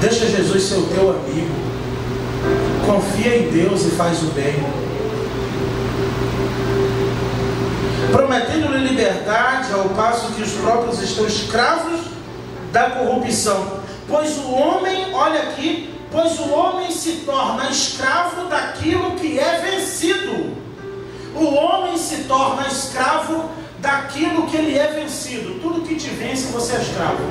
Speaker 1: deixa Jesus ser o teu amigo, confia em Deus e faz o bem. Prometendo-lhe liberdade, ao passo que os próprios estão escravos da corrupção. Pois o homem, olha aqui, pois o homem se torna escravo daquilo que é vencido. O homem se torna escravo daquilo que ele é vencido. Tudo que te vence, você é escravo.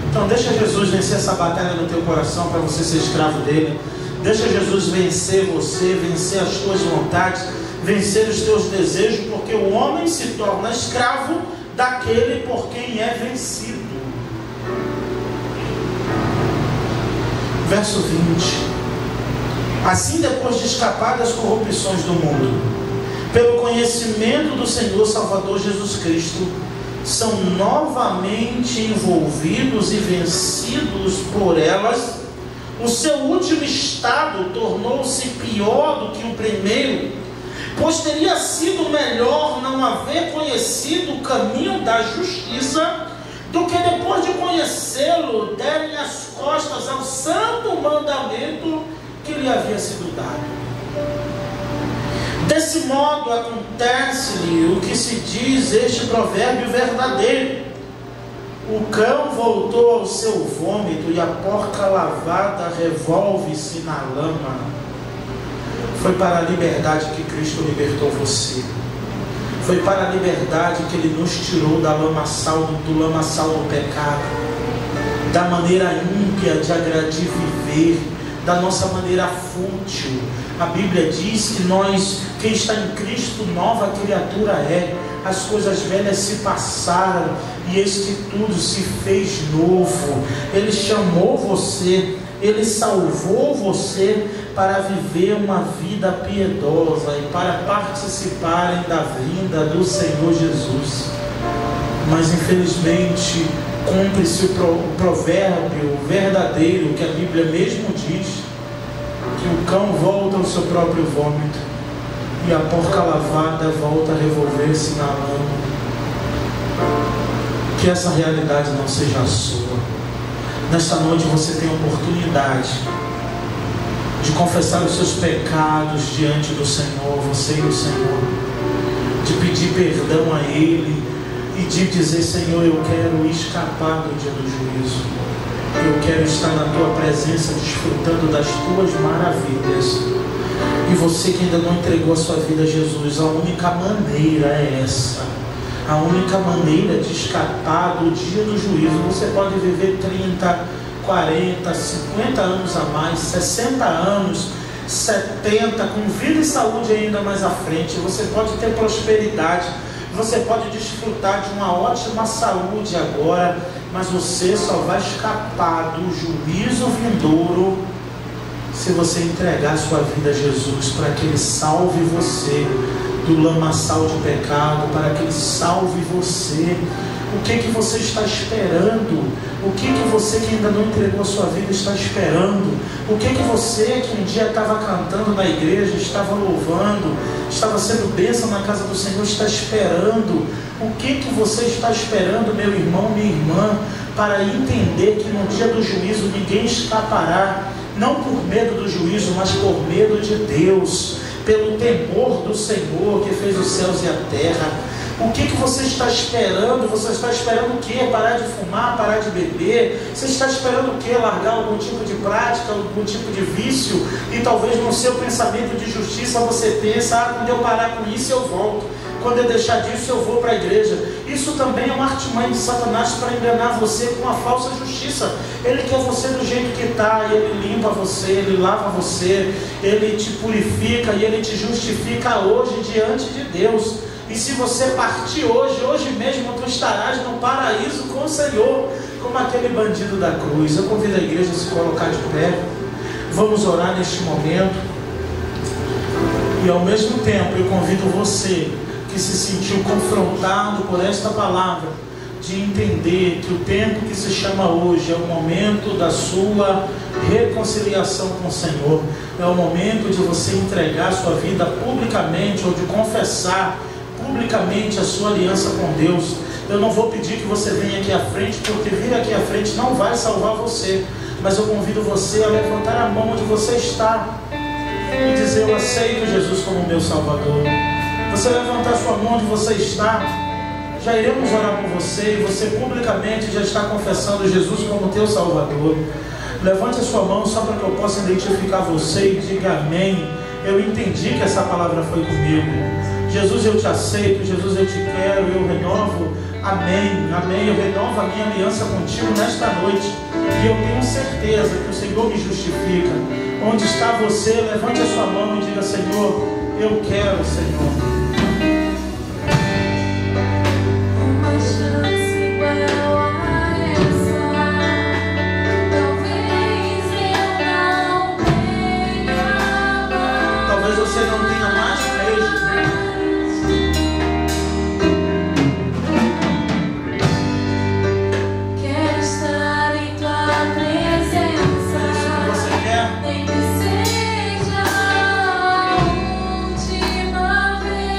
Speaker 1: Então deixa Jesus vencer essa batalha no teu coração para você ser escravo dele. Deixa Jesus vencer você, vencer as tuas vontades, vencer os teus desejos, porque o homem se torna escravo daquele por quem é vencido. Verso 20. Assim, depois de escapar das corrupções do mundo, pelo conhecimento do Senhor Salvador Jesus Cristo, são novamente envolvidos e vencidos por elas. O seu último estado tornou-se pior do que o primeiro, pois teria sido melhor não haver conhecido o caminho da justiça, do que depois de conhecê-lo, derem as costas ao santo mandamento que lhe havia sido dado. Desse modo acontece-lhe o que se diz este provérbio verdadeiro: o cão voltou ao seu vômito e a porca lavada revolve-se na lama. Foi para a liberdade que Cristo libertou você. Foi para a liberdade que Ele nos tirou do lamaçal do pecado, da maneira ímpia de viver, da nossa maneira fútil. A Bíblia diz que nós, quem está em Cristo, nova criatura é. As coisas velhas se passaram e eis que tudo se fez novo. Ele chamou você, Ele salvou você para viver uma vida piedosa e para participarem da vinda do Senhor Jesus. Mas infelizmente cumpre-se o provérbio verdadeiro que a Bíblia mesmo diz, que o cão volta ao seu próprio vômito e a porca lavada volta a revolver-se na lama. Que essa realidade não seja a sua. Nesta noite você tem a oportunidade de confessar os seus pecados diante do Senhor, você e o Senhor, de pedir perdão a Ele e de dizer: Senhor, eu quero escapar do dia do juízo, eu quero estar na Tua presença, desfrutando das Tuas maravilhas. E você que ainda não entregou a sua vida a Jesus, a única maneira é essa. A única maneira de escapar do dia do juízo. Você pode viver 30, 40, 50 anos a mais, 60 anos, 70, com vida e saúde ainda mais à frente. Você pode ter prosperidade, Você pode desfrutar de uma ótima saúde agora, mas você só vai escapar do juízo vindouro se você entregar a sua vida a Jesus, para que Ele salve você do lamaçal de pecado, para que Ele salve você. O que você está esperando? O que você que ainda não entregou a sua vida está esperando? O que você que um dia estava cantando na igreja, estava louvando, estava sendo bênção na casa do Senhor, está esperando? O que você está esperando, meu irmão, minha irmã, para entender que no dia do juízo ninguém escapará, não por medo do juízo, mas por medo de Deus, pelo temor do Senhor que fez os céus e a terra. O que você está esperando? Você está esperando o quê? Parar de fumar, parar de beber? Você está esperando o quê? Largar algum tipo de prática, algum tipo de vício? E talvez no seu pensamento de justiça você pensa, quando eu parar com isso eu volto. Quando eu deixar disso eu vou para a igreja. Isso também é uma artimanha de Satanás para enganar você com uma falsa justiça. Ele quer você do jeito que está, e ele limpa você, ele lava você, ele te purifica e ele te justifica hoje diante de Deus. E se você partir hoje mesmo tu estarás no paraíso com o Senhor, como aquele bandido da cruz. Eu convido a igreja a se colocar de pé. Vamos orar neste momento. E ao mesmo tempo eu convido você que se sentiu confrontado por esta palavra, de entender que o tempo que se chama hoje é o momento da sua reconciliação com o Senhor. É o momento de você entregar a sua vida publicamente, ou de confessar publicamente a sua aliança com Deus. Eu não vou pedir que você venha aqui à frente, porque vir aqui à frente não vai salvar você, mas eu convido você a levantar a mão onde você está e dizer: eu aceito Jesus como meu Salvador. Você levantar a sua mão onde você está, já iremos orar por você, e você publicamente já está confessando Jesus como teu Salvador. Levante a sua mão só para que eu possa identificar você e diga amém. Eu entendi que essa palavra foi comigo. Jesus, eu te aceito. Jesus, eu te quero. Eu renovo. Amém. Amém. Eu renovo a minha aliança contigo nesta noite. E eu tenho certeza que o Senhor me justifica. Onde está você? Levante a sua mão e diga: Senhor, eu quero, Senhor. Você não tenha mais beijo.
Speaker 3: Quero estar em tua presença.
Speaker 1: Isso que você quer?
Speaker 3: Nem que seja a última vez.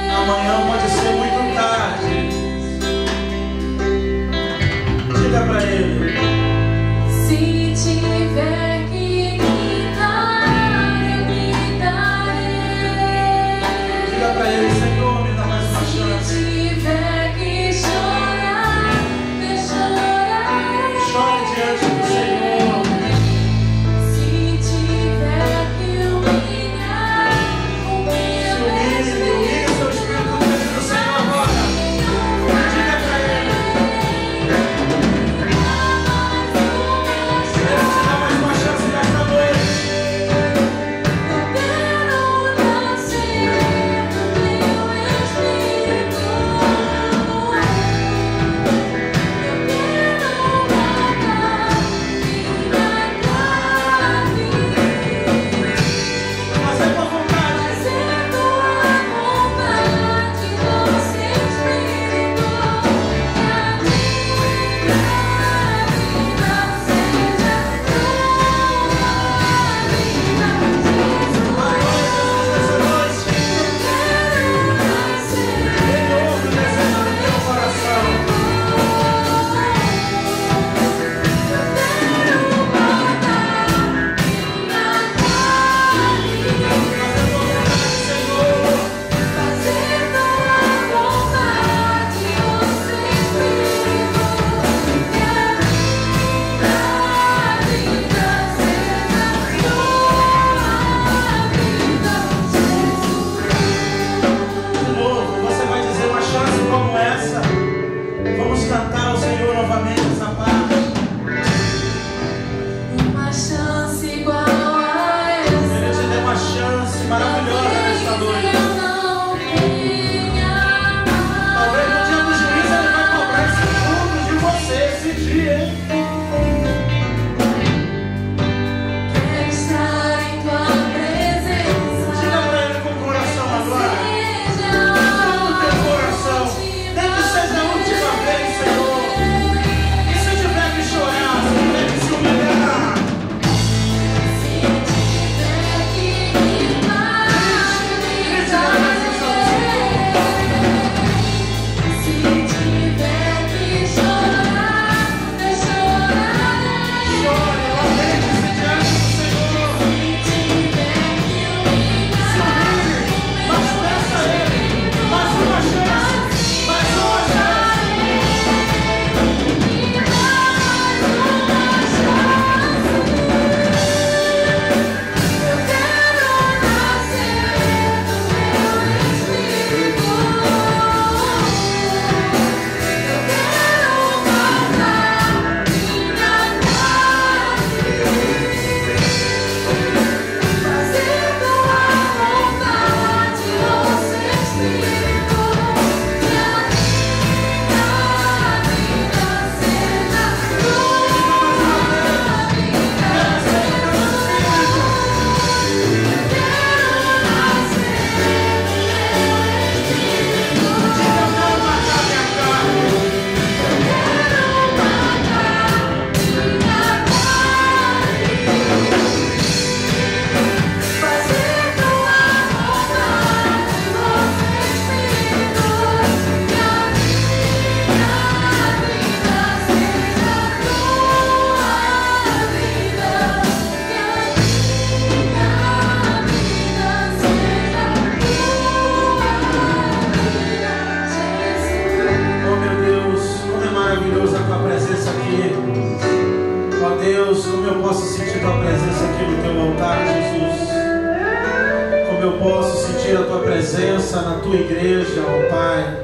Speaker 1: como eu posso sentir a tua presença na tua igreja, ó Pai.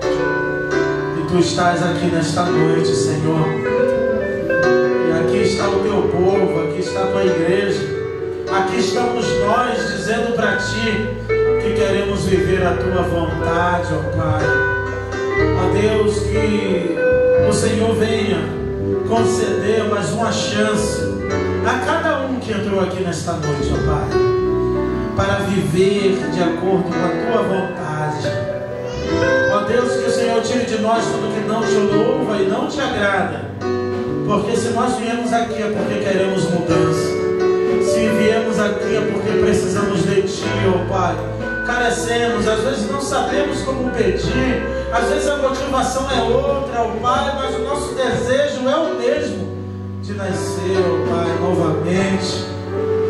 Speaker 1: E tu estás aqui nesta noite, Senhor. E aqui está o teu povo, aqui está a tua igreja. Aqui estamos nós dizendo para ti que queremos viver a tua vontade, ó Pai. Ó Deus, que o Senhor venha conceder mais uma chance a cada um que entrou aqui nesta noite, ó Pai, para viver de acordo com a tua vontade. Ó Deus, que o Senhor tire de nós tudo que não te louva e não te agrada, porque se nós viemos aqui é porque queremos mudança. Se viemos aqui é porque precisamos de ti, ó Pai. Carecemos, às vezes não sabemos como pedir, às vezes a motivação é outra, ó Pai, mas o nosso desejo é o mesmo, de nascer, ó Pai, novamente,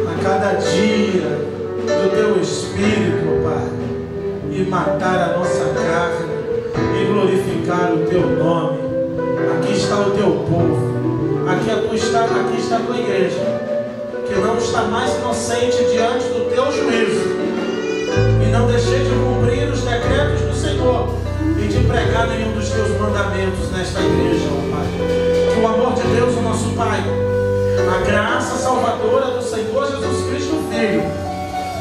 Speaker 1: a cada dia, do teu Espírito, ó Pai, e matar a nossa carne, e glorificar o teu nome. Aqui está o teu povo, aqui está a tua igreja, que não está mais inocente diante do teu juízo, e não deixei de cumprir os decretos do Senhor e de pregar nenhum dos teus mandamentos nesta igreja, ó Pai. Que o amor de Deus, o nosso Pai, a graça salvadora do Senhor Jesus Cristo, Filho,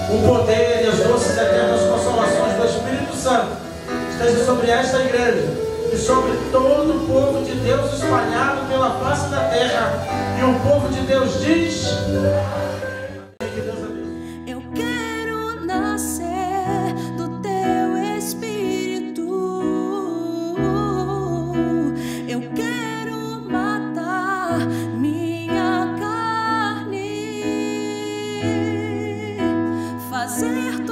Speaker 1: o poder e as doces eternas consolações do Espírito Santo esteja sobre esta igreja e sobre todo o povo de Deus espalhado pela face da terra. E o povo de Deus diz:
Speaker 3: Eu quero nascer do teu Espírito. Eu quero matar minha carne, fazer